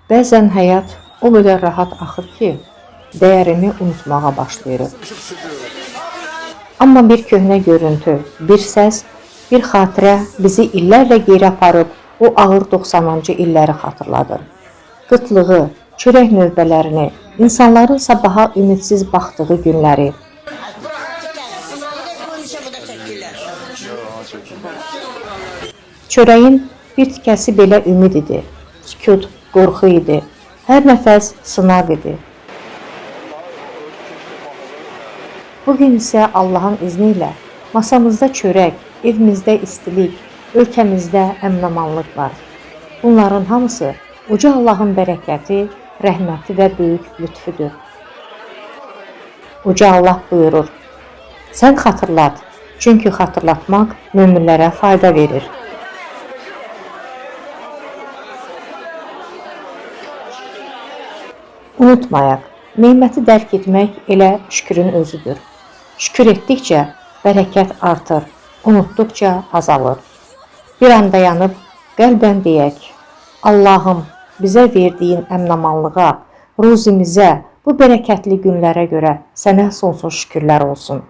Bəzən həyat o qədər rahat axır ki, dəyərini unutmağa başlayırıq. Amma bir köhnə görüntü, bir səs, bir xatirə bizi illərlə geri aparıb o ağır 90-cı illəri xatırladır. Qıtlığı, çörək növbələrini, insanların sabaha ümidsiz baxdığı günləri. Çörəyin bir tikəsi belə ümid idi, sükut, qorxu idi, hər nəfəs sınaq idi. Bugün isə Allahın izni ilə masamızda çörək, evimizdə istilik, ölkəmizdə əmin-amanlıq var. Bunların hamısı uca Allahın bərəkəti, rəhməti və böyük lütfüdür. Uca Allah buyurur, sən xatırlat, çünki xatırlatmaq möminlərə fayda verir. Unutmayaq, neməti dərk etmək elə şükürün özüdür. Şükür etdikcə bərəkət artır, unutduqca azalır. Bir anda yanıb qəlbən deyək, Allahım, bizə verdiyin əmin-amanlığa, ruzimizə, bu bərəkətli günlərə görə sənə sonsuz şükürlər olsun.